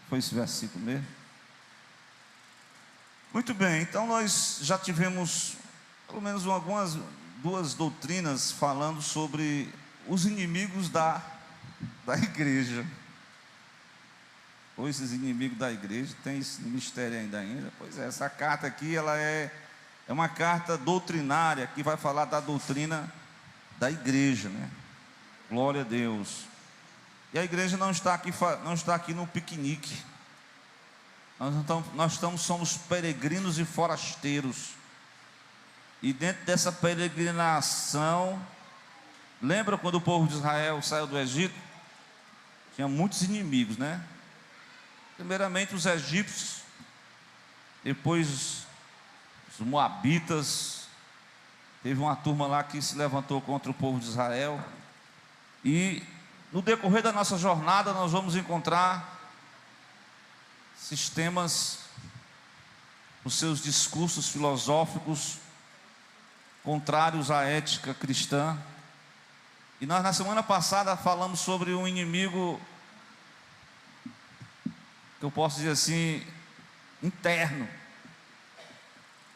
Foi esse versículo mesmo? Muito bem, então nós já tivemos pelo menos duas doutrinas falando sobre os inimigos da igreja. Ou esses inimigos da igreja, tem esse mistério ainda. Pois é, essa carta aqui, ela é uma carta doutrinária, que vai falar da doutrina da igreja, né? Glória a Deus. E a igreja não está aqui no piquenique. Somos peregrinos e forasteiros. E dentro dessa peregrinação, lembra quando o povo de Israel saiu do Egito? Tinha muitos inimigos, né? Primeiramente os egípcios, depois os moabitas. Teve uma turma lá que se levantou contra o povo de Israel. E no decorrer da nossa jornada nós vamos encontrar sistemas, os seus discursos filosóficos contrários à ética cristã. E nós na semana passada falamos sobre um inimigo, que eu posso dizer assim, interno.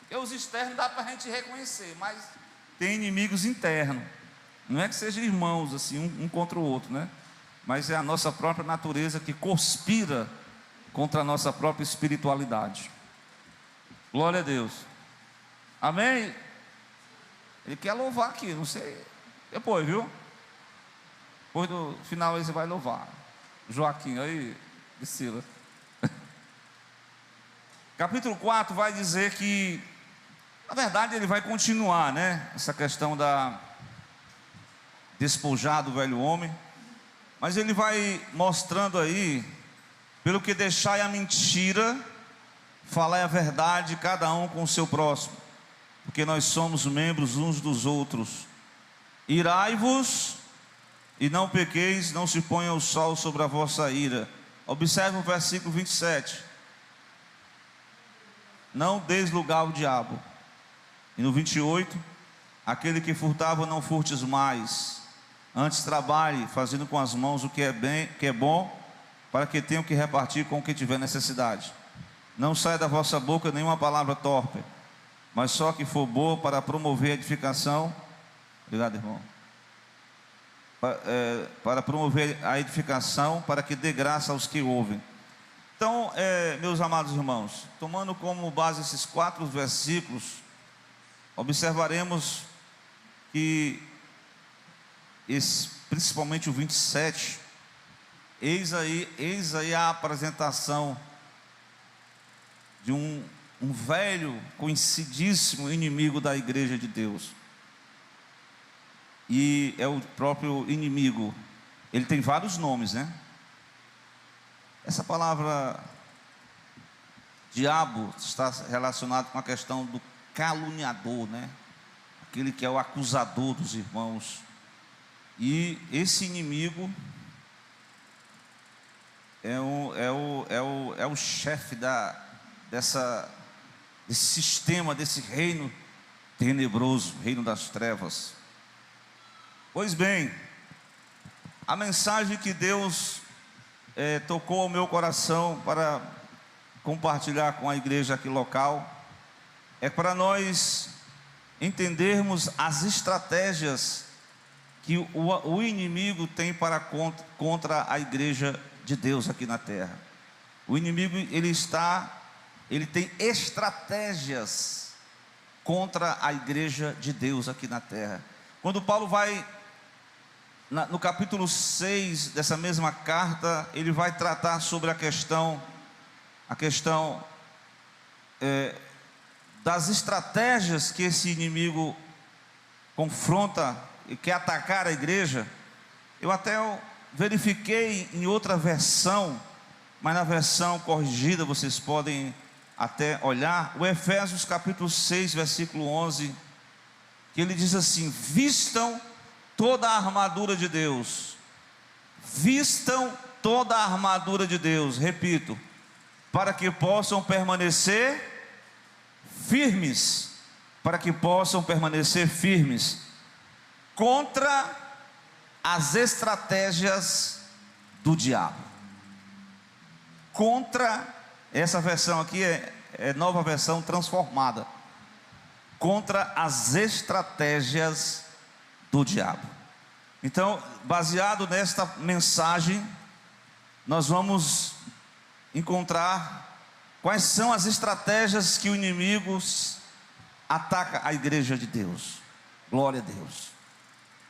Porque os externos dá para a gente reconhecer, mas tem inimigos internos. Não é que sejam irmãos assim, um contra o outro, né? Mas é a nossa própria natureza que conspira contra a nossa própria espiritualidade. Glória a Deus. Amém? Ele quer louvar aqui, não sei. Depois, viu? Depois do final aí você vai louvar. Joaquim, aí, Priscila. Capítulo 4 vai dizer que, na verdade, ele vai continuar, né? Essa questão da despojar do velho homem. Mas ele vai mostrando aí, pelo que deixai a mentira, falai a verdade, cada um com o seu próximo, porque nós somos membros uns dos outros. Irai-vos e não pequeis, não se ponha o sol sobre a vossa ira. Observe o versículo 27. Não deis lugar ao diabo. E no 28, aquele que furtava, não furtes mais, antes trabalhe, fazendo com as mãos o que é bom, para que tenham que repartir com o que tiver necessidade. Não saia da vossa boca nenhuma palavra torpe, mas só que for boa para promover a edificação. Obrigado, irmão. Para promover a edificação, para que dê graça aos que ouvem. Então, meus amados irmãos, tomando como base esses 4 versículos, observaremos que principalmente o 27, eis aí a apresentação de um velho, conhecidíssimo inimigo da igreja de Deus. E é o próprio inimigo. Ele tem vários nomes, né? Essa palavra diabo está relacionado com a questão do caluniador, né? Aquele que é o acusador dos irmãos. E esse inimigo é o chefe desse sistema, desse reino tenebroso, reino das trevas. Pois bem, a mensagem que Deus tocou ao meu coração para compartilhar com a igreja aqui local é para nós entendermos as estratégias que o inimigo tem contra a igreja de Deus aqui na terra. O inimigo ele tem estratégias contra a igreja de Deus aqui na terra. Quando Paulo vai no capítulo 6 dessa mesma carta, ele vai tratar sobre a questão das estratégias que esse inimigo confronta e quer atacar a igreja. Eu até verifiquei em outra versão, mas na versão corrigida vocês podem até olhar, o Efésios capítulo 6, versículo 11, que ele diz assim: vistam toda a armadura de Deus. Vistam toda a armadura de Deus, repito, para que possam permanecer firmes, contra as estratégias do diabo. contra, essa versão aqui é nova versão transformada, contra as estratégias do diabo. Então, baseado nesta mensagem, nós vamos encontrar quais são as estratégias que o inimigo ataca a igreja de Deus. Glória a Deus.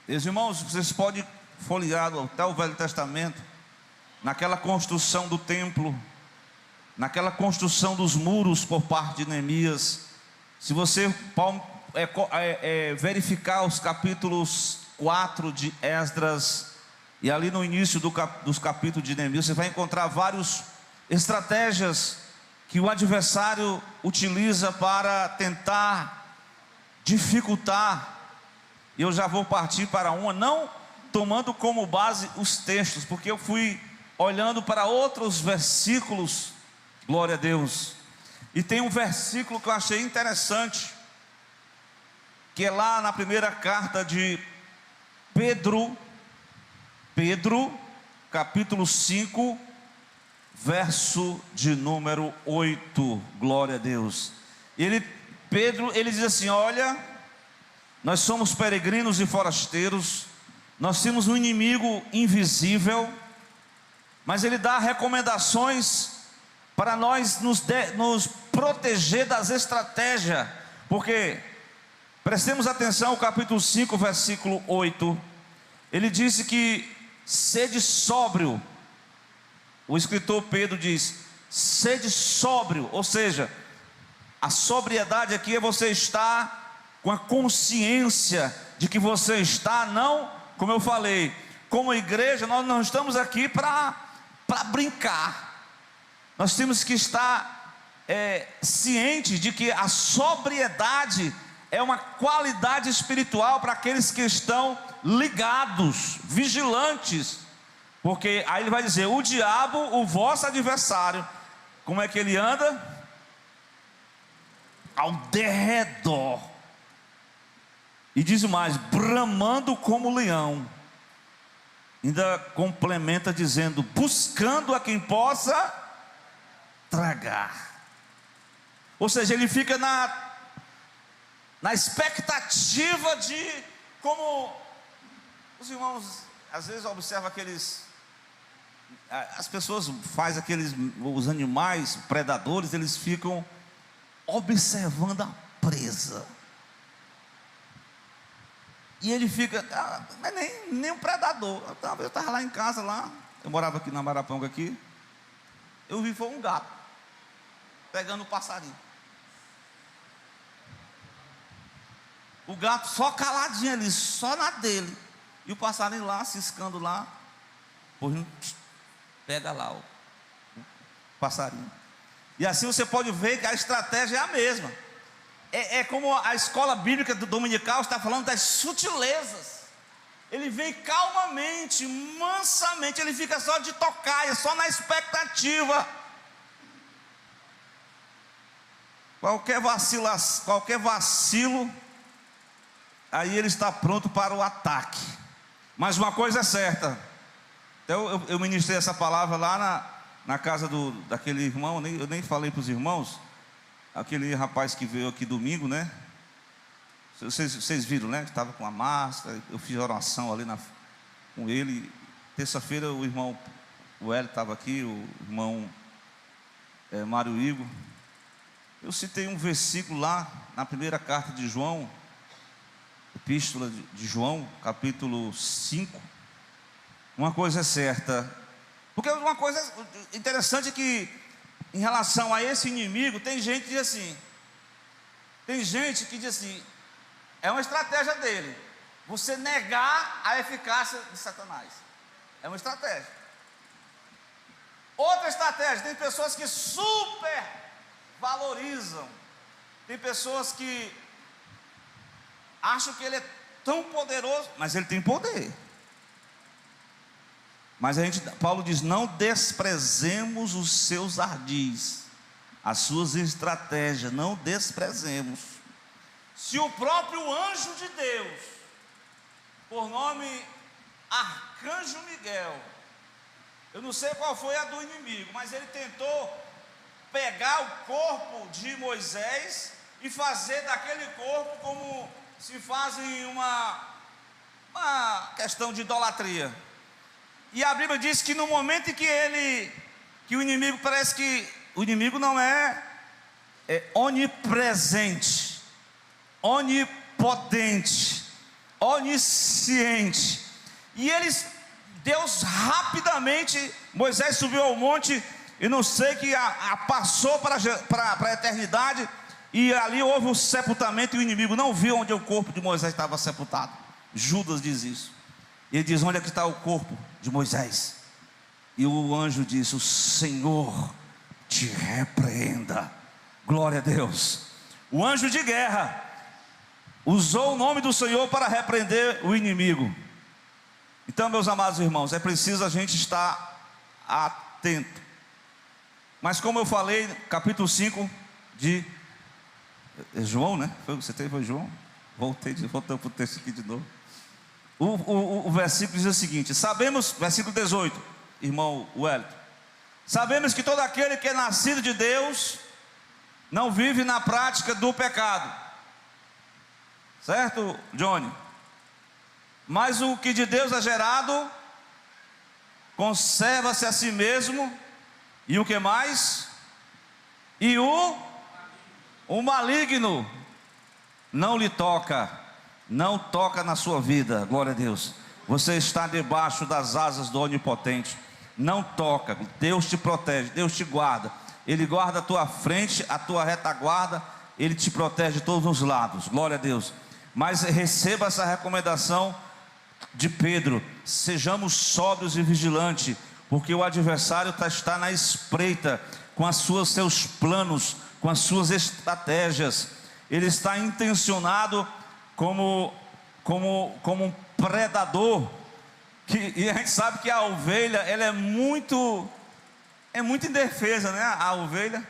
Meus irmãos, vocês podem folhear até o Velho Testamento, naquela construção do templo, naquela construção dos muros por parte de Neemias. Se você verificar os capítulos 4 de Esdras, e ali no início dos capítulos de Neemias, você vai encontrar várias estratégias que o adversário utiliza para tentar dificultar. E eu já vou partir para uma, não tomando como base os textos, porque eu fui olhando para outros versículos, glória a Deus, e tem um versículo que eu achei interessante, que é lá na primeira carta de Pedro, capítulo 5, verso de número 8, glória a Deus. Pedro diz assim: olha, nós somos peregrinos e forasteiros, nós temos um inimigo invisível, mas ele dá recomendações para nós nos proteger das estratégias, porque prestemos atenção ao capítulo 5, versículo 8, ele disse que sede sóbrio. O escritor Pedro diz: sede sóbrio, ou seja, a sobriedade aqui é você estar com a consciência de que você está, não, como eu falei, como igreja, nós não estamos aqui para brincar, nós temos que estar ciente de que a sobriedade é uma qualidade espiritual para aqueles que estão ligados, vigilantes, porque aí ele vai dizer: o diabo, o vosso adversário, como é que ele anda? Ao derredor. E diz mais: bramando como leão. Ainda complementa dizendo: buscando a quem possa tragar. Ou seja, ele fica na expectativa de, como os irmãos às vezes observam as pessoas fazem os animais predadores, eles ficam observando a presa. E ele fica, mas nem um predador. Eu estava lá em casa, eu morava aqui na Maraponga aqui, eu vi foi um gato pegando o passarinho. O gato só caladinho ali, só na dele, e o passarinho lá, ciscando lá, pega lá o passarinho. E assim você pode ver que a estratégia é a mesma. É como a escola bíblica do dominical está falando das sutilezas. Ele vem calmamente, mansamente, ele fica só de tocaia, só na expectativa. Qualquer vacilo, aí ele está pronto para o ataque. Mas uma coisa é certa, então eu ministrei essa palavra lá na casa daquele irmão, eu nem falei para os irmãos, aquele rapaz que veio aqui domingo, né? Vocês viram, né? Estava com a máscara, eu fiz oração ali com ele. Terça-feira o irmão Hélio estava aqui, o irmão Mário Igor. Eu citei um versículo lá na primeira carta de João, epístola de João, capítulo 5. Uma coisa é certa, porque uma coisa interessante é que, em relação a esse inimigo, tem gente que diz assim, é uma estratégia dele, você negar a eficácia de Satanás, é uma estratégia. Outra estratégia, tem pessoas que super valorizam, tem pessoas que acham que ele é tão poderoso, mas ele tem poder. Mas Paulo diz: não desprezemos os seus ardis, as suas estratégias, não desprezemos. Se o próprio anjo de Deus, por nome Arcanjo Miguel, Eu não sei qual foi a do inimigo, mas ele tentou pegar o corpo de Moisés e fazer daquele corpo como se faz em uma questão de idolatria. E a Bíblia diz que no momento em que o inimigo, parece que o inimigo não é onipresente, onipotente, onisciente. E Deus rapidamente, Moisés subiu ao monte, e não sei que passou para a eternidade, e ali houve um sepultamento, e o inimigo não viu onde o corpo de Moisés estava sepultado. Judas diz isso. Ele diz: onde é que está o corpo de Moisés? E o anjo disse: o Senhor te repreenda. Glória a Deus. O anjo de guerra usou o nome do Senhor para repreender o inimigo. Então, meus amados irmãos, é preciso a gente estar atento. Mas como eu falei, capítulo 5 de João, né? Foi João? Voltei para o texto aqui de novo. O versículo diz o seguinte: sabemos, versículo 18, irmão Wellington, sabemos que todo aquele que é nascido de Deus não vive na prática do pecado. Certo, Johnny? Mas o que de Deus é gerado conserva-se a si mesmo. E o que mais? E o maligno não lhe toca, não toca na sua vida. Glória a Deus. Você está debaixo das asas do Onipotente. Não toca. Deus te protege, Deus te guarda. Ele guarda a tua frente, a tua retaguarda. Ele te protege de todos os lados. Glória a Deus. Mas receba essa recomendação de Pedro: sejamos sóbrios e vigilantes, porque o adversário está na espreita com seus planos, com as suas estratégias. Ele está intencionado como um predador, e a gente sabe que a ovelha, ela é muito indefesa, né? A ovelha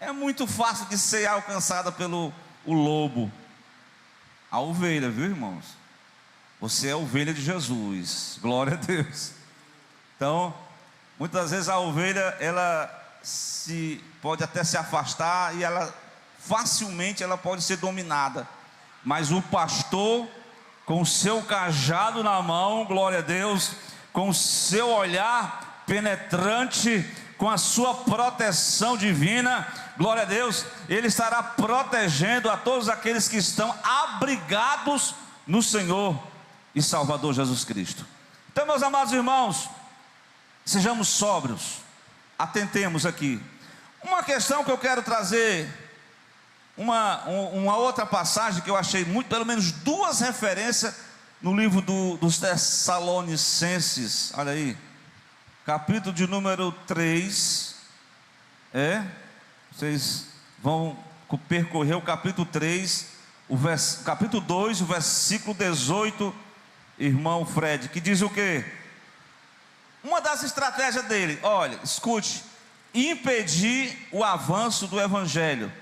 é muito fácil de ser alcançada pelo lobo. A ovelha, viu, irmãos? Você é a ovelha de Jesus, glória a Deus. Então, muitas vezes a ovelha, ela pode até se afastar, e facilmente ela pode ser dominada. Mas o pastor, com o seu cajado na mão, glória a Deus, com o seu olhar penetrante, com a sua proteção divina, glória a Deus, ele estará protegendo a todos aqueles que estão abrigados no Senhor e Salvador Jesus Cristo. Então, meus amados irmãos, sejamos sóbrios, atentemos aqui. Uma questão que eu quero trazer, uma outra passagem que eu achei pelo menos duas referências no livro dos Tessalonicenses. Olha aí, capítulo de número 3. Vocês vão percorrer o capítulo 3, capítulo 2, o versículo 18, irmão Fred, que diz o quê? Uma das estratégias dele, olha, escute: impedir o avanço do evangelho.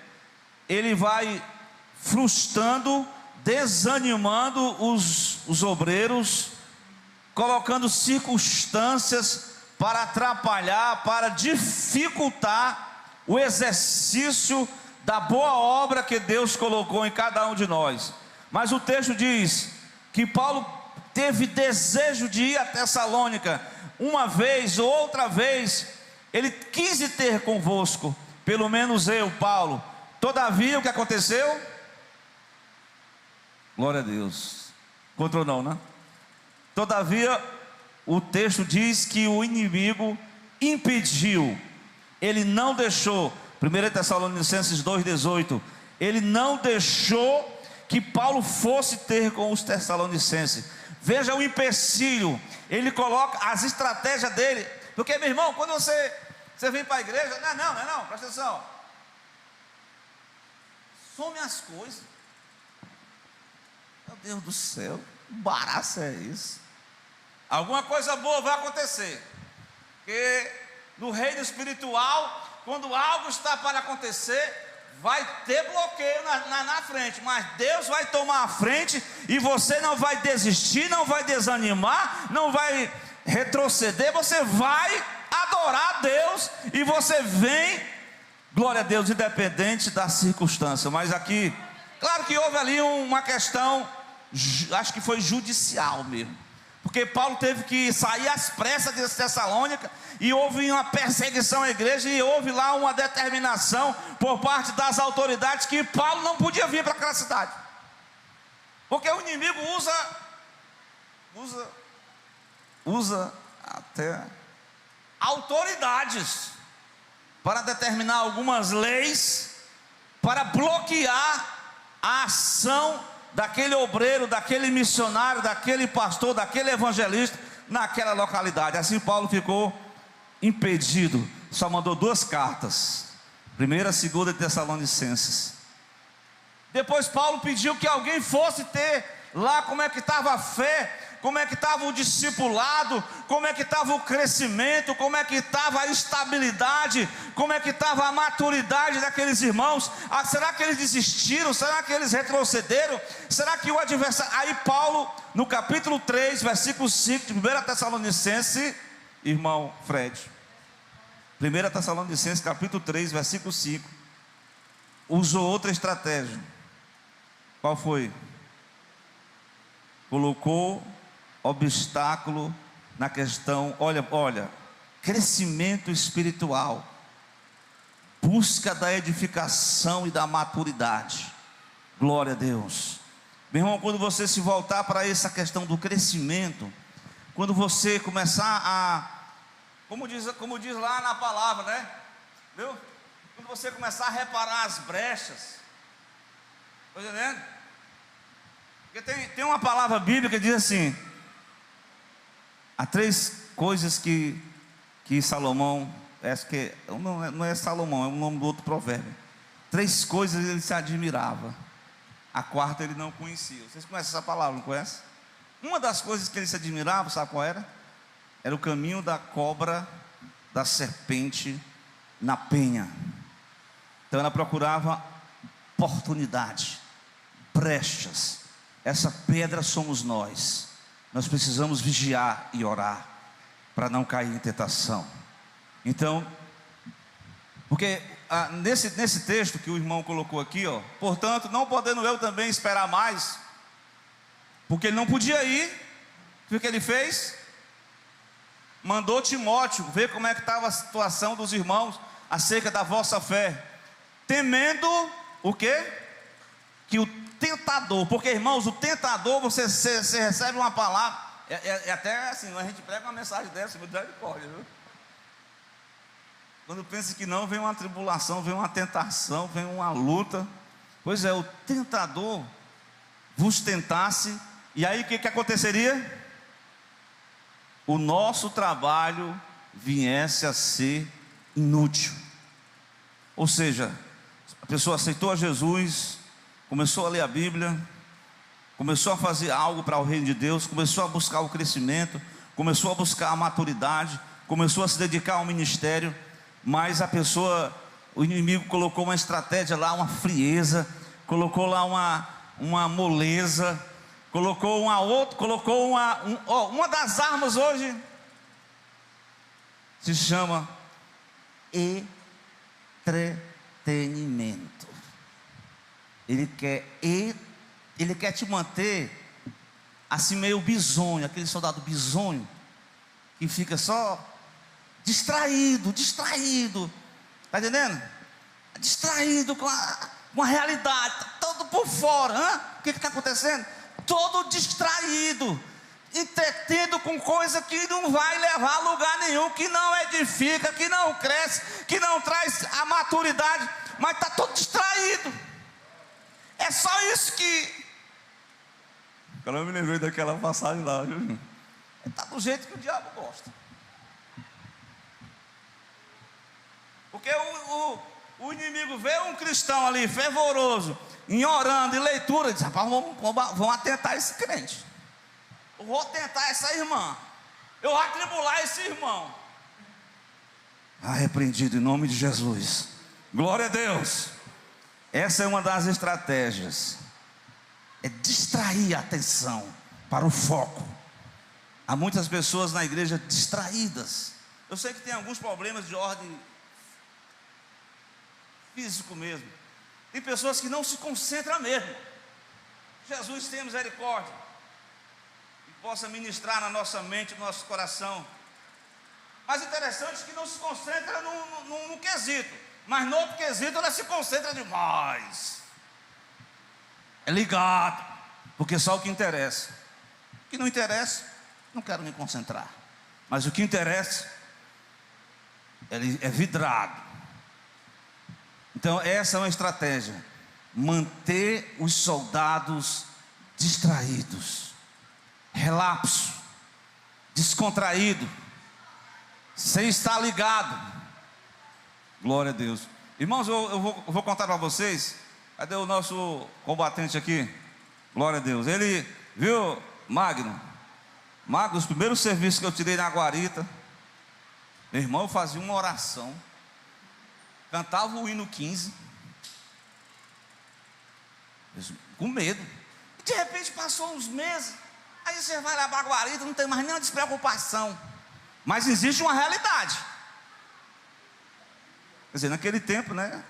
Ele vai frustrando, desanimando os obreiros, colocando circunstâncias para atrapalhar, para dificultar o exercício da boa obra que Deus colocou em cada um de nós. Mas o texto diz que Paulo teve desejo de ir a Tessalônica, uma vez ou outra vez ele quis ter convosco, pelo menos eu, Paulo. Todavia, o que aconteceu? Glória a Deus. Encontrou não, né? Todavia, o texto diz que o inimigo impediu, ele não deixou. 1 Tessalonicenses 2,18, ele não deixou que Paulo fosse ter com os Tessalonicenses. Veja o empecilho, ele coloca as estratégias dele. Porque, meu irmão, quando você vem para a igreja, não, presta atenção, some as coisas. Meu Deus do céu, que barato é isso? Alguma coisa boa vai acontecer, porque no reino espiritual, quando algo está para acontecer, vai ter bloqueio na frente, mas Deus vai tomar a frente, e você não vai desistir, não vai desanimar, não vai retroceder, você vai adorar a Deus e você vem, glória a Deus, independente da circunstância. Mas aqui, claro que houve ali uma questão, acho que foi judicial mesmo, porque Paulo teve que sair às pressas de Tessalônica, e houve uma perseguição à igreja, e houve lá uma determinação por parte das autoridades que Paulo não podia vir para aquela cidade, porque o inimigo usa até autoridades para determinar algumas leis, para bloquear a ação daquele obreiro, daquele missionário, daquele pastor, daquele evangelista naquela localidade. Assim Paulo ficou impedido, só mandou 2 cartas, 1ª e 2ª Tessalonicenses. Depois Paulo pediu que alguém fosse ter lá como é que estava a fé, como é que estava o discipulado, como é que estava o crescimento, como é que estava a estabilidade, como é que estava a maturidade daqueles irmãos. Será que eles desistiram? Será que eles retrocederam? Será que o adversário... Aí Paulo, no capítulo 3, versículo 5 de 1 Tessalonicenses, irmão Fred, 1 Tessalonicenses capítulo 3, versículo 5, usou outra estratégia. Qual foi? Colocou obstáculo na questão, olha, crescimento espiritual, busca da edificação e da maturidade. Glória a Deus. Meu irmão, quando você se voltar para essa questão do crescimento, quando você começar a, como diz lá na palavra, né? Viu? Quando você começar a reparar as brechas, está entendendo? Porque tem uma palavra bíblica que diz assim: há 3 coisas que Salomão, acho que não é Salomão, é o nome do outro provérbio. 3 coisas ele se admirava, a 4ª ele não conhecia. Vocês conhecem essa palavra, não conhecem? Uma das coisas que ele se admirava, sabe qual era? Era o caminho da cobra, da serpente na penha. Então ela procurava oportunidade, brechas. Essa pedra somos nós. Nós precisamos vigiar e orar para não cair em tentação. Então, porque nesse texto que o irmão colocou aqui, portanto, não podendo eu também esperar mais, porque ele não podia ir, o que ele fez? Mandou Timóteo ver como é que estava a situação dos irmãos acerca da vossa fé, temendo o quê? Que o tentador, porque irmãos, o tentador, você recebe uma palavra, até assim, a gente prega uma mensagem dessa, misericórdia, viu? Quando pensa que não, vem uma tribulação, vem uma tentação, vem uma luta. Pois é, o tentador vos tentasse, e aí o que aconteceria? O nosso trabalho viesse a ser inútil. Ou seja, a pessoa aceitou a Jesus, começou a ler a Bíblia, começou a fazer algo para o reino de Deus, começou a buscar o crescimento, começou a buscar a maturidade, começou a se dedicar ao ministério, mas o inimigo colocou uma estratégia lá, uma frieza, colocou lá uma moleza, colocou uma das armas hoje se chama entretenimento. Ele quer te manter assim meio bisonho, aquele soldado bisonho que fica só distraído, está entendendo? Distraído com a realidade, tá todo por fora. O que está acontecendo? Todo distraído, entretendo com coisa que não vai levar a lugar nenhum, que não edifica, que não cresce, que não traz a maturidade, mas está todo distraído. É só isso que... Eu não me lembrei daquela passagem lá, viu? Está do jeito que o diabo gosta. Porque o inimigo vê um cristão ali fervoroso, em orando e leitura, diz: rapaz, vamos atentar esse crente, eu vou tentar essa irmã, eu vou atribular esse irmão. Repreendido em nome de Jesus. Glória a Deus. Essa é uma das estratégias, é distrair a atenção para o foco. Há muitas pessoas na igreja distraídas. Eu sei que tem alguns problemas de ordem físico mesmo. Tem pessoas que não se concentram mesmo. Jesus tenha misericórdia e possa ministrar na nossa mente, no nosso coração. Mas interessante é que não se concentra num quesito, mas no outro quesito ela se concentra demais. É ligado, porque só o que interessa. O que não interessa, não quero me concentrar. Mas o que interessa, ele é vidrado. Então essa é uma estratégia: manter os soldados distraídos, relapso, descontraído, sem estar ligado. Glória a Deus. Irmãos, eu vou contar para vocês. Cadê o nosso combatente aqui? Glória a Deus. Ele, viu, Magno, os primeiros serviços que eu tirei na guarita, meu irmão, eu fazia uma oração, cantava o hino 15, com medo. E de repente passou uns meses, aí você vai lá para a guarita, não tem mais nenhuma despreocupação. Mas existe uma realidade. Quer dizer, naquele tempo, né?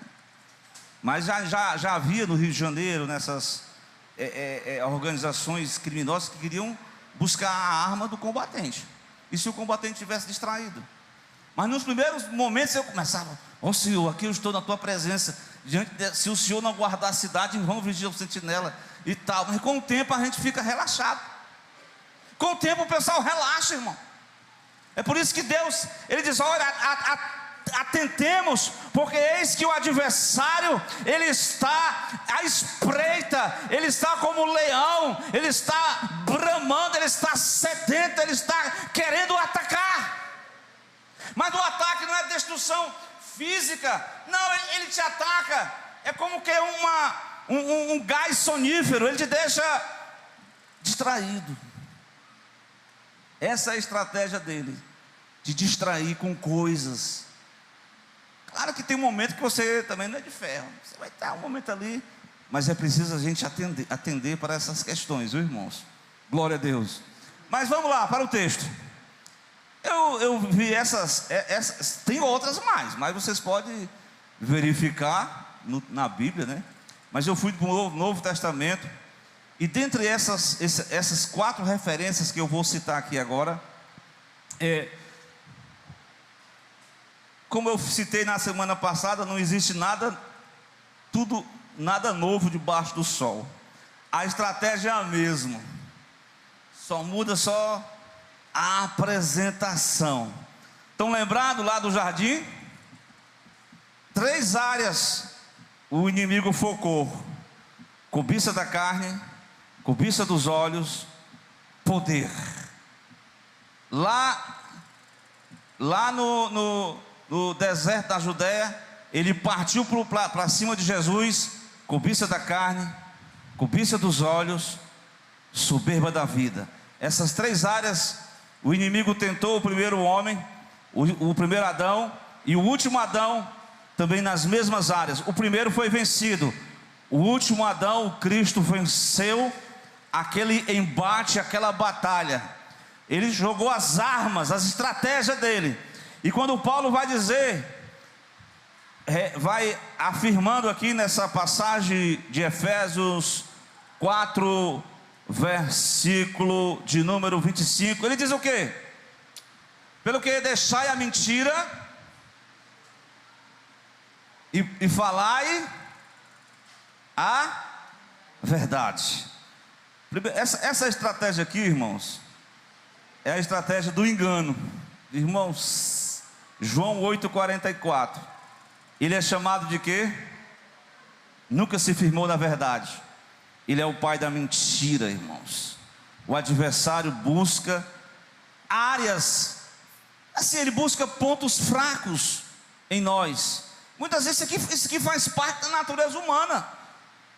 Mas já havia no Rio de Janeiro, nessas organizações criminosas que queriam buscar a arma do combatente. E se o combatente estivesse distraído? Mas nos primeiros momentos eu começava: ó Senhor, aqui eu estou na tua presença. Se o Senhor não guardar a cidade, vamos vigiar o sentinela e tal. Mas com o tempo a gente fica relaxado. Com o tempo o pessoal relaxa, irmão. É por isso que Deus, Ele diz: olha, atentemos, porque eis que o adversário, ele está à espreita, ele está como um leão, ele está bramando, ele está sedento, ele está querendo atacar. Mas o ataque não é destruição física, não, ele te ataca, é como que um gás sonífero, ele te deixa distraído. Essa é a estratégia dele, de distrair com coisas. Claro que tem um momento que você também não é de ferro, você vai estar um momento ali, mas é preciso a gente atender para essas questões, viu, irmãos? Glória a Deus. Mas vamos lá para o texto. Eu vi essas, tem outras mais, mas vocês podem verificar na Bíblia, né? Mas eu fui para o Novo Testamento, e dentre essas 4 referências que eu vou citar aqui agora, como eu citei na semana passada, não existe nada novo debaixo do sol. A estratégia é a mesma, só muda a apresentação. Estão lembrados lá do jardim? 3 áreas o inimigo focou: cobiça da carne, cobiça dos olhos, poder. Lá no deserto da Judéia, ele partiu para cima de Jesus: cobiça da carne, cobiça dos olhos, soberba da vida. Essas 3 áreas o inimigo tentou o primeiro homem, o primeiro Adão, e o último Adão também nas mesmas áreas. O primeiro foi vencido, o último Adão, o Cristo, venceu aquele embate, aquela batalha. Ele jogou as armas, as estratégias dele. E quando Paulo vai dizer, vai afirmando aqui nessa passagem de Efésios 4, versículo de número 25, ele diz o quê? Pelo que deixai a mentira e falai a verdade. Essa estratégia aqui, irmãos, é a estratégia do engano. Irmãos, João 8,44, ele é chamado de quê? Nunca se firmou na verdade. Ele é o pai da mentira, irmãos. O adversário busca áreas, assim, ele busca pontos fracos em nós. Muitas vezes isso aqui faz parte da natureza humana.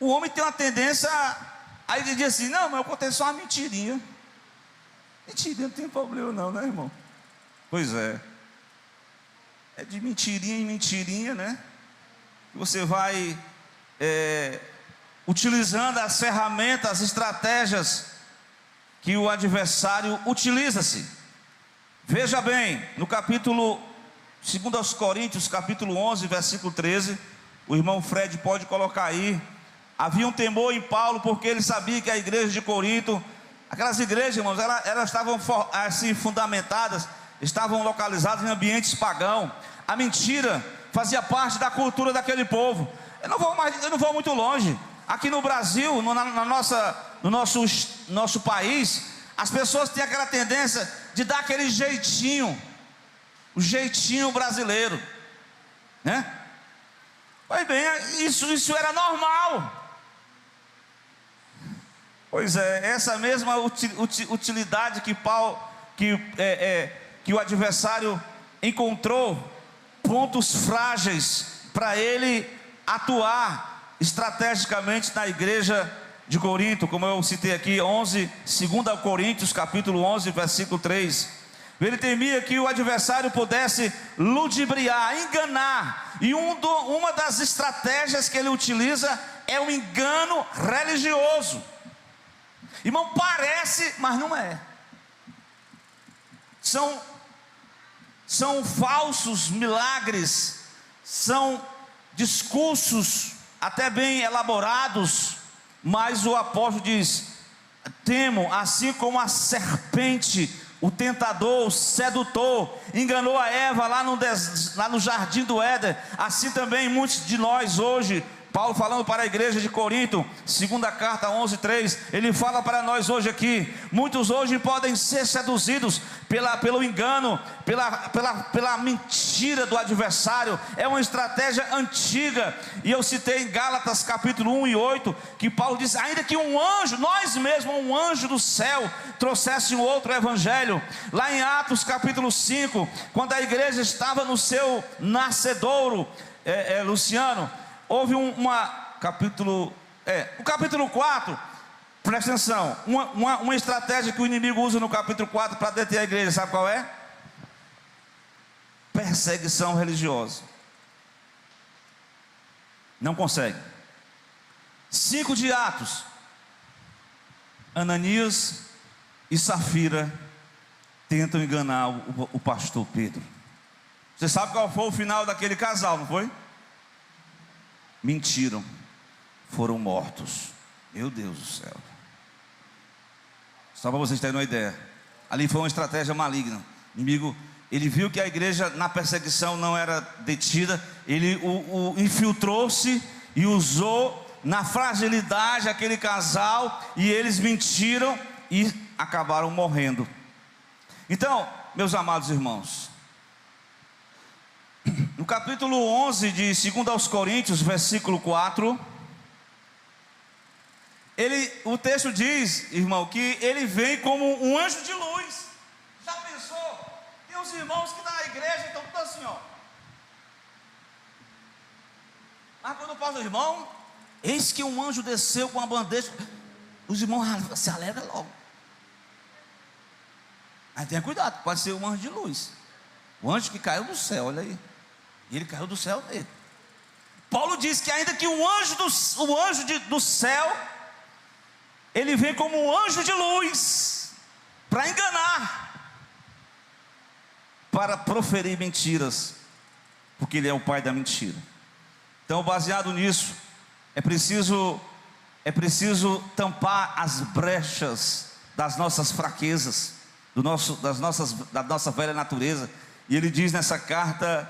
O homem tem uma tendência aí ele diz assim: não, mas eu contei só uma mentirinha. Mentirinha não tem problema não, né, irmão? Pois é. É de mentirinha em mentirinha, né? Você vai utilizando as ferramentas, as estratégias que o adversário utiliza-se. Veja bem, no capítulo 2 aos Coríntios, capítulo 11, versículo 13, o irmão Fred pode colocar aí. Havia um temor em Paulo, porque ele sabia que a igreja de Corinto, aquelas igrejas, irmãos, elas estavam assim fundamentadas, estavam localizadas em ambientes pagãos. A mentira fazia parte da cultura daquele povo. Eu não vou muito longe. Aqui no Brasil, no nosso país, as pessoas têm aquela tendência de dar aquele jeitinho, o jeitinho brasileiro, né? Pois bem, isso era normal. Pois é, essa mesma utilidade que o adversário encontrou, pontos frágeis para ele atuar estrategicamente na igreja de Corinto, como eu citei aqui, 2 Coríntios, capítulo 11, versículo 3. Ele temia que o adversário pudesse ludibriar, enganar, e uma das estratégias que ele utiliza é o engano religioso. Irmão, parece, mas não é. São falsos milagres, são discursos até bem elaborados, mas o apóstolo diz: temo, assim como a serpente, o tentador, o sedutor, enganou a Eva lá no jardim do Éden, assim também muitos de nós hoje. Paulo falando para a igreja de Corinto, segunda carta 11:3, ele fala para nós hoje aqui: muitos hoje podem ser seduzidos pelo engano, pela mentira do adversário. É uma estratégia antiga, e eu citei em Gálatas capítulo 1 e 8, que Paulo diz: ainda que um anjo, nós mesmos, um anjo do céu, trouxesse um outro evangelho. Lá em Atos capítulo 5, quando a igreja estava no seu nascedouro, Luciano, houve o capítulo 4, presta atenção, uma estratégia que o inimigo usa no capítulo 4 para deter a igreja, sabe qual é? Perseguição religiosa. Não consegue. 5 de Atos, Ananias e Safira tentam enganar o pastor Pedro. Você sabe qual foi o final daquele casal, não foi? Mentiram, foram mortos. Meu Deus do céu. Só para vocês terem uma ideia, ali foi uma estratégia maligna. O inimigo, ele viu que a igreja na perseguição não era detida, ele infiltrou-se e usou na fragilidade aquele casal, e eles mentiram e acabaram morrendo. Então, meus amados irmãos, no capítulo 11 de 2 aos Coríntios, versículo 4, o texto diz, irmão, que ele vem como um anjo de luz. Já pensou? Tem uns irmãos que na igreja estão tudo assim, ó. Mas quando fala, irmão, eis que um anjo desceu com uma bandeja, os irmãos se alegram logo. Aí tenha cuidado, pode ser um anjo de luz, o anjo que caiu do céu, olha aí. E ele caiu do céu dele. Paulo diz que ainda que o anjo do céu, ele vem como um anjo de luz, para enganar, para proferir mentiras, porque ele é o pai da mentira. Então, baseado nisso, é preciso tampar as brechas das nossas fraquezas, da nossa velha natureza. E ele diz nessa carta: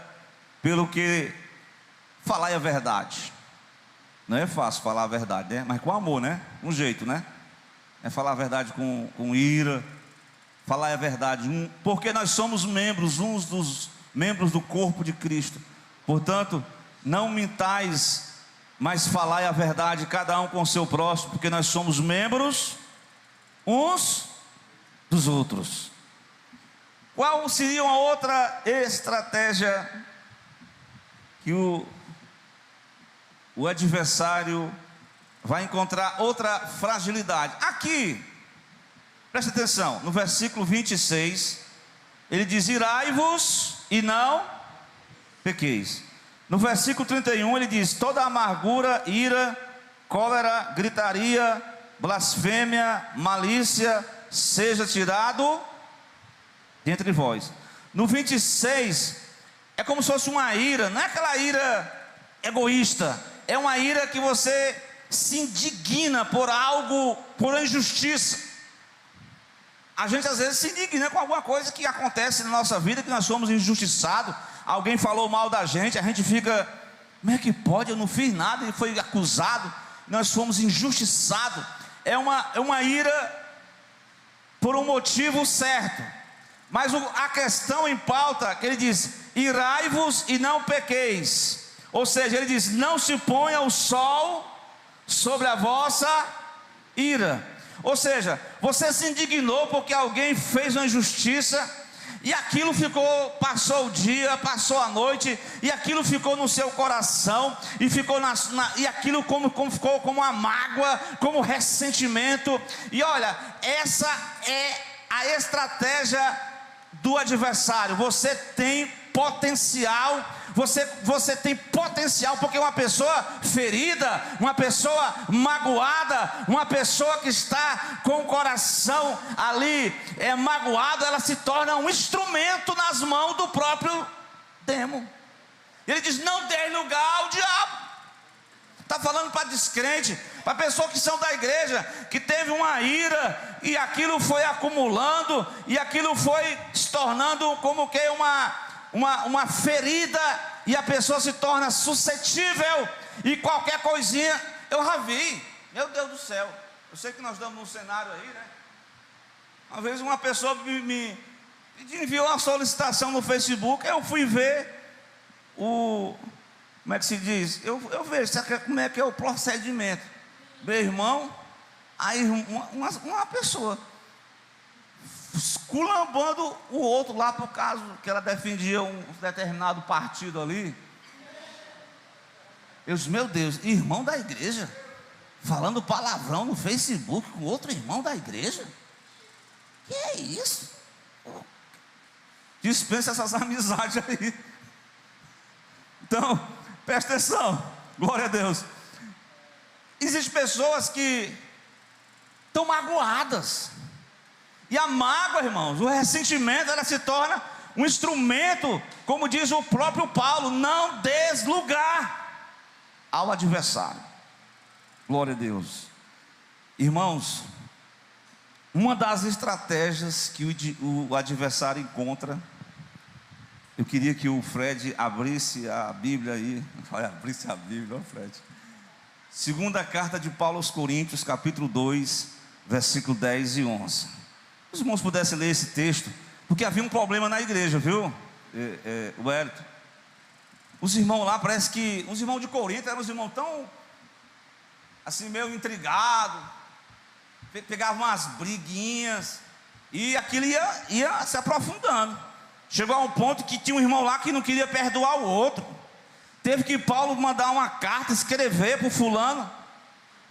pelo que falar a verdade. Não é fácil falar a verdade, né? Mas com amor, né? Um jeito, né? É falar a verdade com ira. Falar a verdade, porque nós somos uns dos membros do corpo de Cristo. Portanto, não mintais, mas falai a verdade, cada um com o seu próximo, porque nós somos membros uns dos outros. Qual seria uma outra estratégia que o adversário vai encontrar? Outra fragilidade. Aqui, preste atenção, no versículo 26, ele diz: irai-vos e não pequeis. No versículo 31 ele diz: toda amargura, ira, cólera, gritaria, blasfêmia, malícia, seja tirado dentre vós. No 26, é como se fosse uma ira, não é aquela ira egoísta, é uma ira que você se indigna por algo, por injustiça. A gente às vezes se indigna com alguma coisa que acontece na nossa vida, que nós somos injustiçados, alguém falou mal da gente, a gente fica, como é que pode, eu não fiz nada, e foi acusado, nós fomos injustiçados. É uma ira por um motivo certo, mas a questão em pauta, que ele diz, irai-vos e não pequeis, ou seja, ele diz, não se ponha o sol sobre a vossa ira. Ou seja, você se indignou porque alguém fez uma injustiça, e aquilo passou o dia, passou a noite, e aquilo ficou no seu coração, e ficou e aquilo ficou como uma mágoa, como ressentimento. E olha, essa é a estratégia do adversário. Você tem potencial, você tem potencial, porque uma pessoa ferida, uma pessoa magoada, uma pessoa que está com o coração ali magoado, ela se torna um instrumento nas mãos do próprio demo. Ele diz, não dê lugar ao diabo. Está falando para descrente, para pessoas que são da igreja, que teve uma ira, e aquilo foi acumulando, e aquilo foi se tornando como que uma ferida, e a pessoa se torna suscetível, e qualquer coisinha, eu já vi, meu Deus do céu, eu sei que nós estamos num cenário aí, né? Uma vez uma pessoa me enviou uma solicitação no Facebook, eu fui ver como é que se diz? Eu vejo como é que é o procedimento. Meu irmão, aí uma pessoa esculambando o outro lá por causa que ela defendia um determinado partido ali. Eu disse, meu Deus, irmão da igreja, falando palavrão no Facebook com outro irmão da igreja? Que é isso? Dispensa essas amizades aí. Então, presta atenção, glória a Deus. Existem pessoas que estão magoadas, e a mágoa, irmãos, o ressentimento, ela se torna um instrumento, como diz o próprio Paulo, não des lugar ao adversário. Glória a Deus. Irmãos, uma das estratégias que o adversário encontra, eu queria que o Fred abrisse a Bíblia aí. Vai, abrisse a Bíblia, ó Fred. Segunda carta de Paulo aos Coríntios, capítulo 2, versículo 10 e 11. Os irmãos pudessem ler esse texto, porque havia um problema na igreja, viu, Wellington? Os irmãos lá, parece que os irmãos de Corinto eram os irmãos tão assim, meio intrigados, pegavam umas briguinhas, e aquilo ia se aprofundando. Chegou a um ponto que tinha um irmão lá que não queria perdoar o outro. Teve que Paulo mandar uma carta, escrever para o fulano.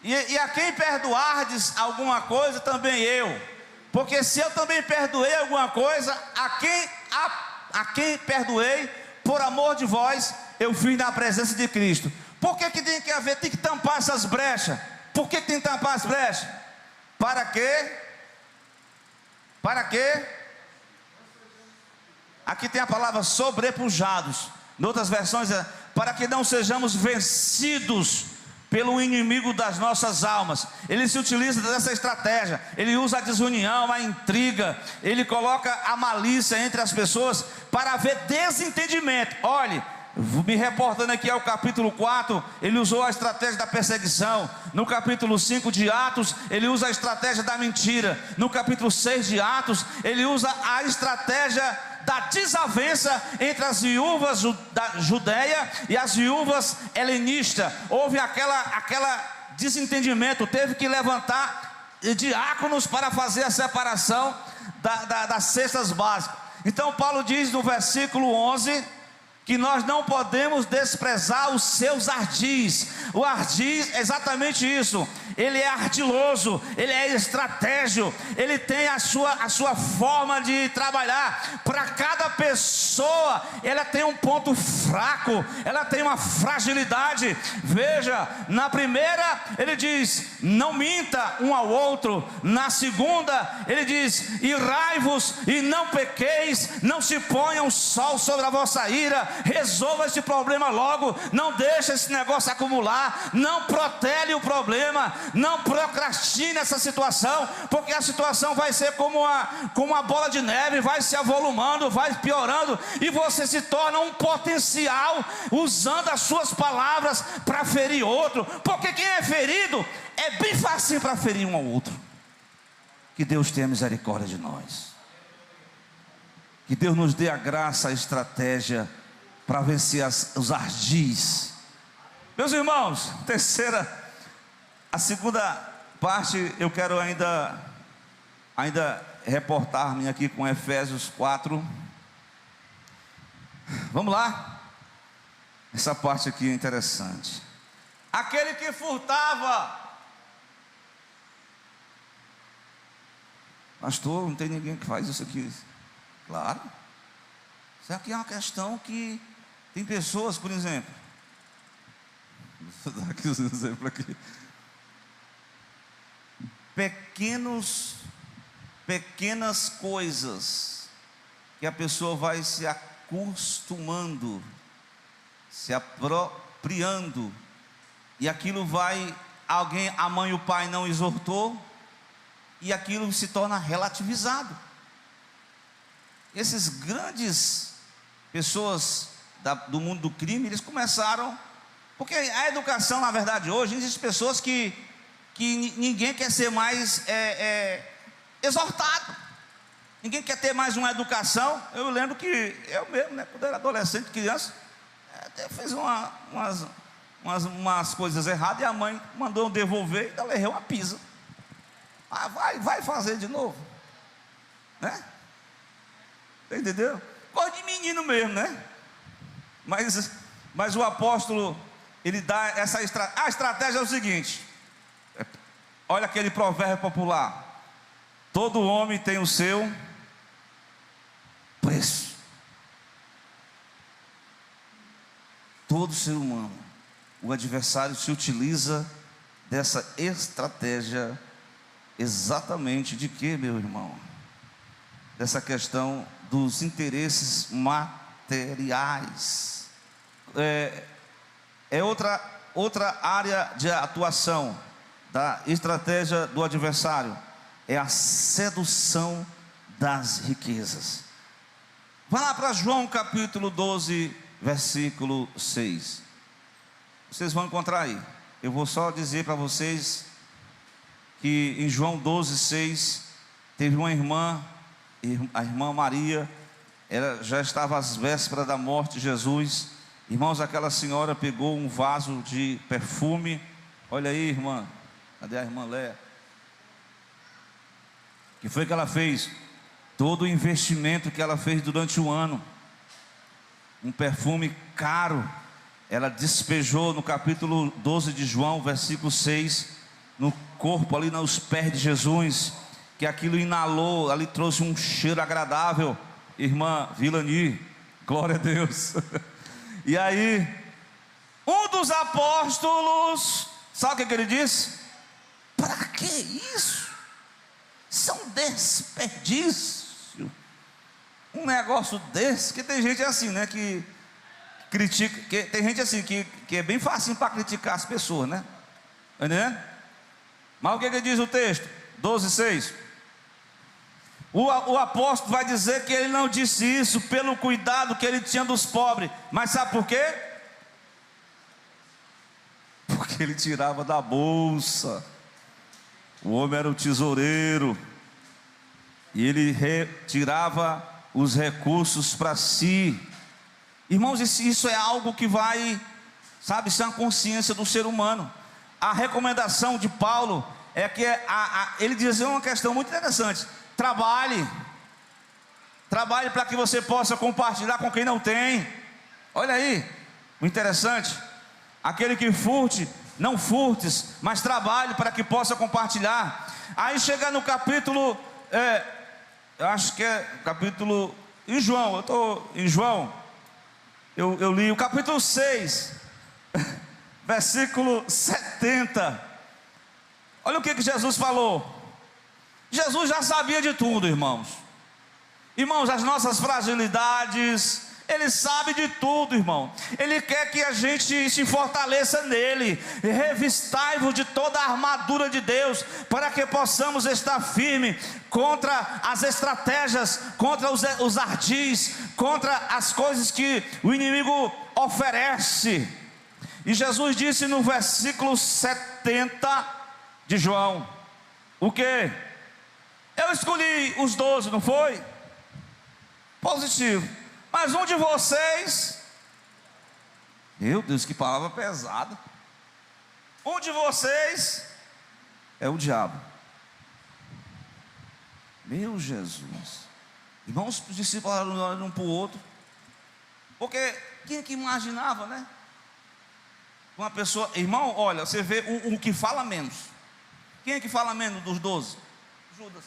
E a quem perdoardes alguma coisa, também eu. Porque se eu também perdoei alguma coisa, a quem perdoei, por amor de vós, eu vim na presença de Cristo. Por que tem que haver, tem que tampar essas brechas? Por que tem que tampar as brechas? Para quê? Para quê? Aqui tem a palavra sobrepujados. Em outras versões é para que não sejamos vencidos pelo inimigo das nossas almas. Ele se utiliza dessa estratégia. Ele usa a desunião, a intriga. Ele coloca a malícia entre as pessoas para haver desentendimento. Olhe, me reportando aqui ao capítulo 4, ele usou a estratégia da perseguição. No capítulo 5 de Atos, ele usa a estratégia da mentira. No capítulo 6 de Atos, ele usa a estratégia da desavença entre as viúvas da Judeia e as viúvas helenistas. Houve aquela desentendimento, teve que levantar diáconos para fazer a separação das cestas básicas. Então Paulo diz no versículo 11, que nós não podemos desprezar os seus ardis. O ardiz é exatamente isso. Ele é ardiloso, ele é estratégio, ele tem a sua forma de trabalhar. Para cada pessoa, ela tem um ponto fraco, ela tem uma fragilidade. Veja, na primeira ele diz, não minta um ao outro. Na segunda, ele diz: irai-vos e não pequeis, não se ponha um sol sobre a vossa ira, resolva esse problema logo, não deixe esse negócio acumular, não protele o problema, não procrastine essa situação, porque a situação vai ser como uma bola de neve, vai se avolumando, vai piorando, e você se torna um potencial, usando as suas palavras para ferir outro, porque quem é ferido é bem fácil para ferir um ao outro. Que Deus tenha misericórdia de nós, que Deus nos dê a graça, a estratégia para vencer os ardis. Meus irmãos, a segunda parte, eu quero ainda reportar-me aqui com Efésios 4. Vamos lá. Essa parte aqui é interessante. Aquele que furtava. Pastor, não tem ninguém que faz isso aqui. Claro. Isso aqui é uma questão que tem pessoas, por exemplo. Vou dar aqui os exemplos aqui. Pequenas coisas que a pessoa vai se acostumando, se apropriando, e aquilo vai, a mãe e o pai não exortou, e aquilo se torna relativizado. Esses grandes pessoas do mundo do crime, eles começaram, porque a educação, na verdade, hoje, existem pessoas que ninguém quer ser mais exortado, ninguém quer ter mais uma educação. Eu lembro que eu mesmo, né, quando eu era adolescente, criança, até fez umas coisas erradas, e a mãe mandou eu devolver, e ela errou uma pisa. Vai fazer de novo, né? Entendeu? Coisa de menino mesmo, né? Mas o apóstolo, ele dá essa estratégia. A estratégia é o seguinte: olha aquele provérbio popular: todo homem tem o seu preço. Todo ser humano, o adversário se utiliza dessa estratégia. Exatamente de que, meu irmão? Dessa questão dos interesses materiais. É outra área de atuação da estratégia do adversário, é a sedução das riquezas. Vá lá para João capítulo 12, versículo 6. Vocês vão encontrar aí. Eu vou só dizer para vocês que em João 12, 6, teve uma irmã, a irmã Maria, ela já estava às vésperas da morte de Jesus. Irmãos, aquela senhora pegou um vaso de perfume. Olha aí, irmã, cadê a irmã Léa? O que foi que ela fez? Todo o investimento que ela fez durante o ano, um perfume caro, ela despejou no capítulo 12 de João, versículo 6, no corpo, ali nos pés de Jesus, que aquilo inalou, ali trouxe um cheiro agradável. Irmã Vilani, glória a Deus. E aí, um dos apóstolos, sabe o que ele disse? Para que isso? Isso é um desperdício, um negócio desse. Que tem gente assim, né, que critica, tem gente assim que é bem fácil para criticar as pessoas, né? Entendeu? Mas o que diz o texto? 12:6. O apóstolo vai dizer que ele não disse isso pelo cuidado que ele tinha dos pobres. Mas sabe por quê? Porque ele tirava da bolsa. O homem era o tesoureiro, e ele retirava os recursos para si. Irmãos, isso é algo que vai, sabe, isso é uma consciência do ser humano. A recomendação de Paulo é que ele dizia uma questão muito interessante: trabalhe para que você possa compartilhar com quem não tem. Olha aí, o interessante: aquele que furte, não furtes, mas trabalhe para que possa compartilhar. Aí chega no capítulo, eu acho que é capítulo, em João, eu estou em João, eu li o capítulo 6, versículo 70. Olha o que Jesus falou. Jesus já sabia de tudo, irmãos. Irmãos, as nossas fragilidades, Ele sabe de tudo, irmão. Ele quer que a gente se fortaleça nele. Revistai-vos de toda a armadura de Deus, para que possamos estar firmes contra as estratégias, contra os ardis, contra as coisas que o inimigo oferece. E Jesus disse no versículo 70 de João, o que? Eu escolhi os 12, não foi? Positivo. Mas um de vocês, meu Deus, que palavra pesada. Um de vocês é o diabo. Meu Jesus. Irmãos, os discípulos olhando um para o outro. Porque quem é que imaginava, né? Uma pessoa, irmão, olha, você vê um que fala menos. Quem é que fala menos dos 12? Judas.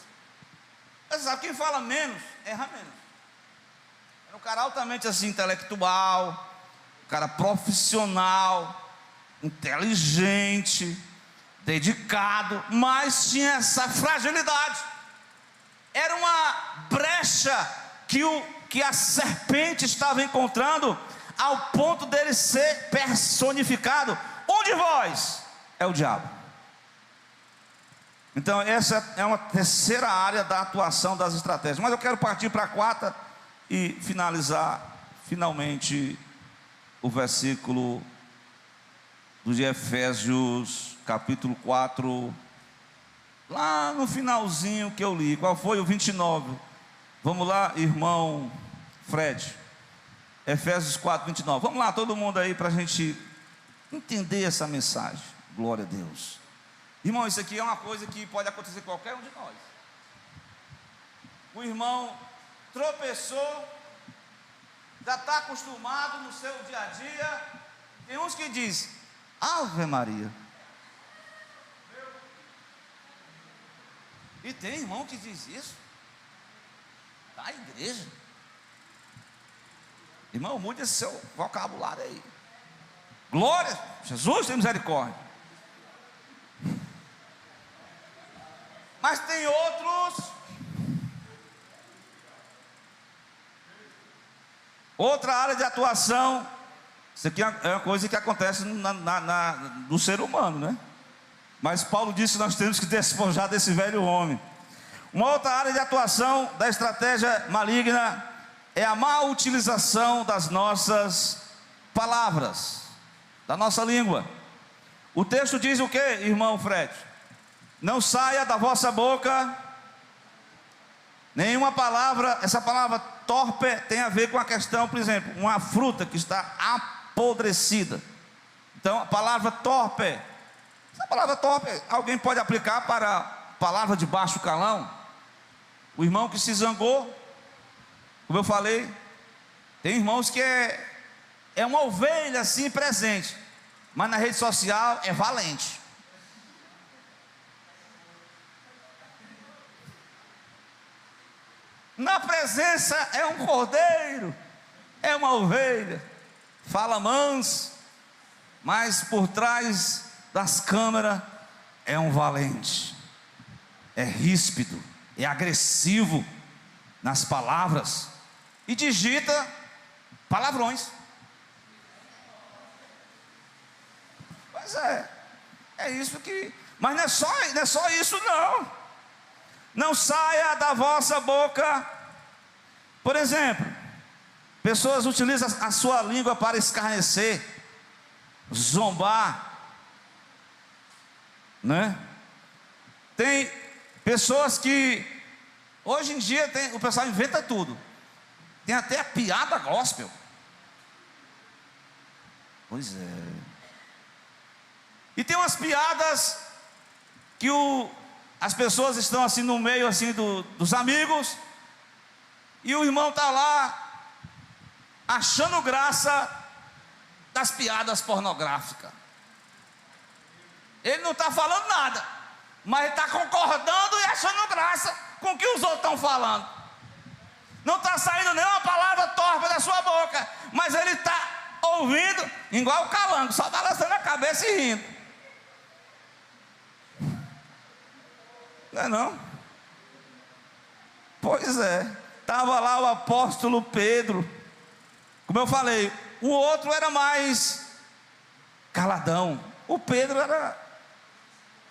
Você sabe, quem fala menos, erra menos. Era um cara altamente assim, intelectual, um cara profissional, inteligente, dedicado, mas tinha essa fragilidade. Era uma brecha que a serpente estava encontrando, ao ponto dele ser personificado. Um de vós é o diabo. Então essa é uma terceira área da atuação das estratégias. Mas eu quero partir para a quarta e finalizar finalmente o versículo de Efésios capítulo 4, lá no finalzinho que eu li. Qual foi? O 29. Vamos lá, irmão Fred. Efésios 4, 29. Vamos lá, todo mundo aí, para a gente entender essa mensagem. Glória a Deus. Irmão, isso aqui é uma coisa que pode acontecer com qualquer um de nós. O irmão tropeçou, já está acostumado no seu dia a dia. Tem uns que dizem, Ave Maria. E tem irmão que diz isso da igreja. Irmão, mude esse seu vocabulário aí. Glória, Jesus tem misericórdia. Mas tem outros. Outra área de atuação. Isso aqui é uma coisa que acontece no ser humano, né? Mas Paulo disse que nós temos que despojar desse velho homem. Uma outra área de atuação da estratégia maligna é a má utilização das nossas palavras, da nossa língua. O texto diz o que, irmão Fred? Não saia da vossa boca nenhuma palavra. Essa palavra torpe tem a ver com a questão, por exemplo, uma fruta que está apodrecida. Então a palavra torpe, essa palavra torpe, alguém pode aplicar para a palavra de baixo calão. O irmão que se zangou, como eu falei, tem irmãos que é uma ovelha assim presente, mas na rede social é valente. Na presença é um cordeiro, é uma ovelha, fala manso, mas por trás das câmeras é um valente, é ríspido, é agressivo nas palavras e digita palavrões. Pois é isso que, mas não é só isso não. Não saia da vossa boca, por exemplo, pessoas utilizam a sua língua para escarnecer, zombar, né? Tem pessoas que hoje em dia o pessoal inventa tudo. Tem até a piada gospel. Pois é. E tem umas piadas que as pessoas estão assim no meio assim dos amigos, e o irmão está lá achando graça das piadas pornográficas. Ele não está falando nada, mas ele está concordando e achando graça com o que os outros estão falando. Não está saindo nenhuma palavra torpe da sua boca, mas ele está ouvindo igual o calango, só balançando a cabeça e rindo. Não é não? Pois é, estava lá o apóstolo Pedro. Como eu falei, o outro era mais caladão. O Pedro era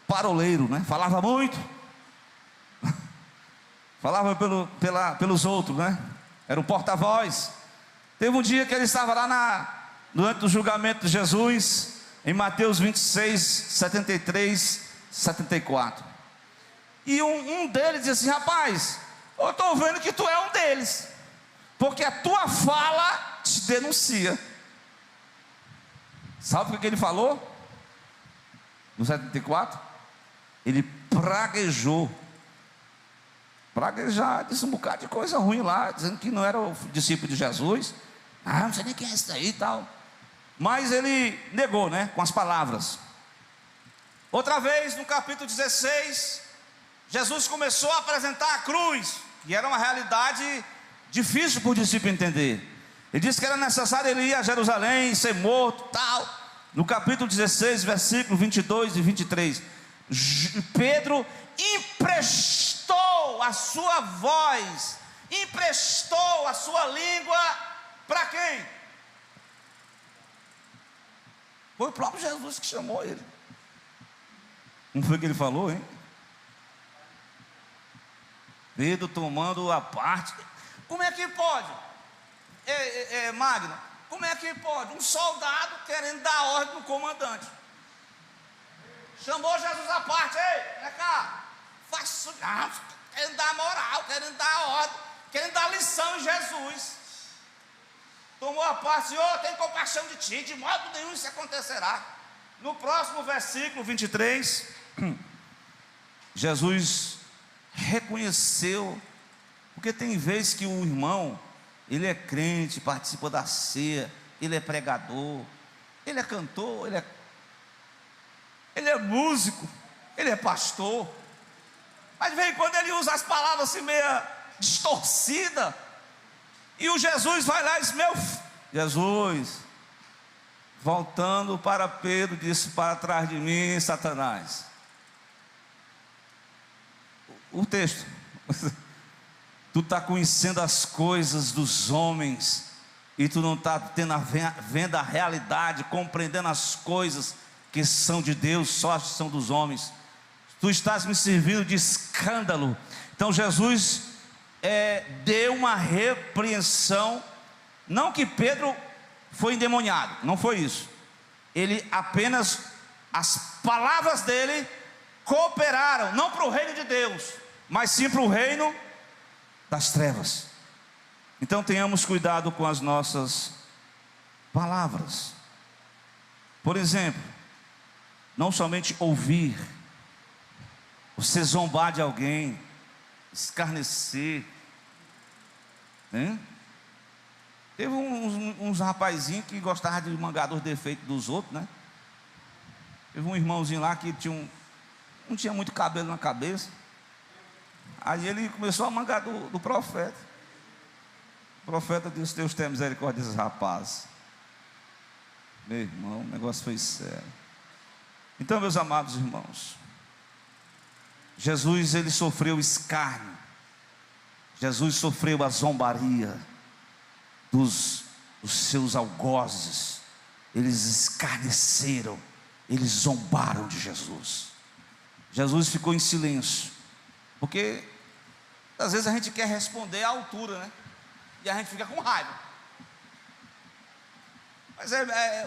paroleiro, né? Falava muito. Falava pelos outros, né? Era um porta-voz. Teve um dia que ele estava lá durante o julgamento de Jesus, em Mateus 26, 73, 74. E um deles disse assim: rapaz, eu estou vendo que tu é um deles, porque a tua fala te denuncia. Sabe o que ele falou? No 74, ele praguejou. Praguejar, disse um bocado de coisa ruim lá, dizendo que não era o discípulo de Jesus. Não sei nem quem é esse aí e tal. Mas ele negou, né, com as palavras. Outra vez, no capítulo 16, Jesus começou a apresentar a cruz, que era uma realidade difícil para o discípulo entender. Ele disse que era necessário ele ir a Jerusalém, ser morto, tal. No capítulo 16, versículos 22 e 23, Pedro emprestou a sua voz, emprestou a sua língua para quem? Foi o próprio Jesus que chamou ele. Não foi o que ele falou, hein? Pedro tomando a parte. Como é que pode? Magno, como é que pode? Um soldado querendo dar ordem no comandante. Chamou Jesus à parte. Ei, vem cá. Faça, querendo dar moral, querendo dar ordem, querendo dar lição em Jesus. Tomou a parte: Senhor, tem compaixão de ti, de modo nenhum isso acontecerá. No próximo versículo 23, Jesus reconheceu, porque tem vezes que o irmão, ele é crente, participa da ceia, ele é pregador, ele é cantor, ele é músico, ele é pastor, mas vem quando ele usa as palavras assim meia distorcida, e o Jesus vai lá e diz: Jesus, voltando para Pedro, disse: para trás de mim, Satanás. O texto, tu está conhecendo as coisas dos homens, e tu não está vendo a realidade, compreendendo as coisas que são de Deus, só são dos homens. Tu estás me servindo de escândalo. Então Jesus deu uma repreensão. Não que Pedro foi endemoniado, não foi isso. Ele apenas, as palavras dele cooperaram, não para o reino de Deus, mas sim para o reino das trevas. Então tenhamos cuidado com as nossas palavras. Por exemplo, não somente ouvir, você zombar de alguém, escarnecer, né? Teve uns rapazinhos que gostavam de mangar dos defeitos dos outros, né? Teve um irmãozinho lá que não tinha muito cabelo na cabeça. Aí ele começou a mangar do profeta. O profeta disse: Deus tem misericórdia desses rapazes. Meu irmão, o negócio foi sério. Então, meus amados irmãos, Jesus, ele sofreu escárnio. Jesus sofreu a zombaria dos seus algozes. Eles escarneceram, eles zombaram de Jesus. Jesus ficou em silêncio, porque às vezes a gente quer responder à altura, né? E a gente fica com raiva. Mas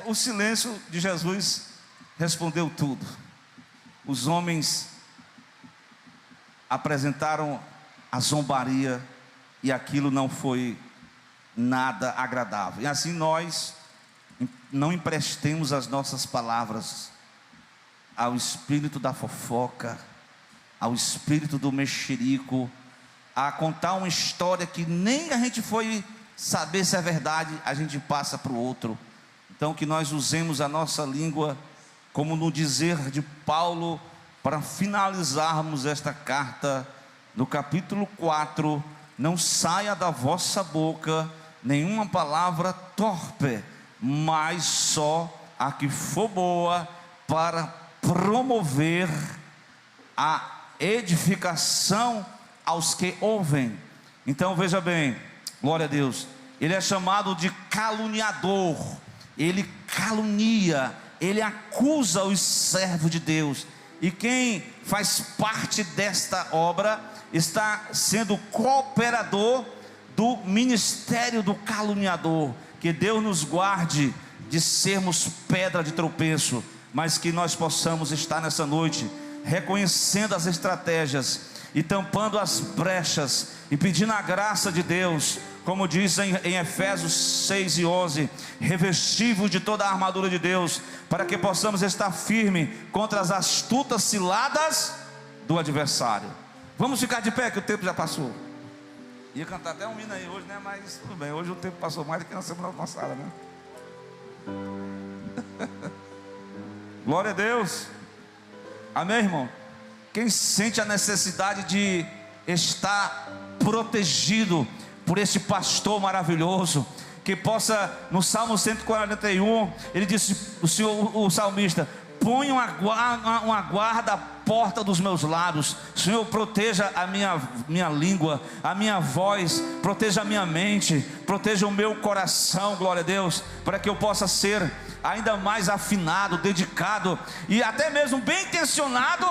o silêncio de Jesus respondeu tudo. Os homens apresentaram a zombaria, e aquilo não foi nada agradável. E assim nós não emprestemos as nossas palavras ao espírito da fofoca, ao espírito do mexerico, a contar uma história que nem a gente foi saber se é verdade, a gente passa para o outro. Então que nós usemos a nossa língua, como no dizer de Paulo, para finalizarmos esta carta, no capítulo 4, não saia da vossa boca nenhuma palavra torpe, mas só a que for boa para promover a edificação aos que ouvem. Então veja bem, glória a Deus, ele é chamado de caluniador, ele calunia, ele acusa os servos de Deus, e quem faz parte desta obra está sendo cooperador do ministério do caluniador. Que Deus nos guarde de sermos pedra de tropeço, mas que nós possamos estar nessa noite reconhecendo as estratégias e tampando as brechas e pedindo a graça de Deus, como diz em Efésios 6 e 11, revestivos de toda a armadura de Deus, para que possamos estar firme contra as astutas ciladas do adversário. Vamos ficar de pé que o tempo já passou. Ia cantar até um hino aí hoje, né? Mas tudo bem, hoje o tempo passou mais do que na semana passada, né? Glória a Deus. Amém, irmão? Quem sente a necessidade de estar protegido por este pastor maravilhoso, que possa, no Salmo 141, ele disse, o salmista: põe uma guarda à porta dos meus lábios. Senhor, proteja a minha língua, a minha voz, proteja a minha mente, proteja o meu coração, glória a Deus, para que eu possa ser ainda mais afinado, dedicado e até mesmo bem intencionado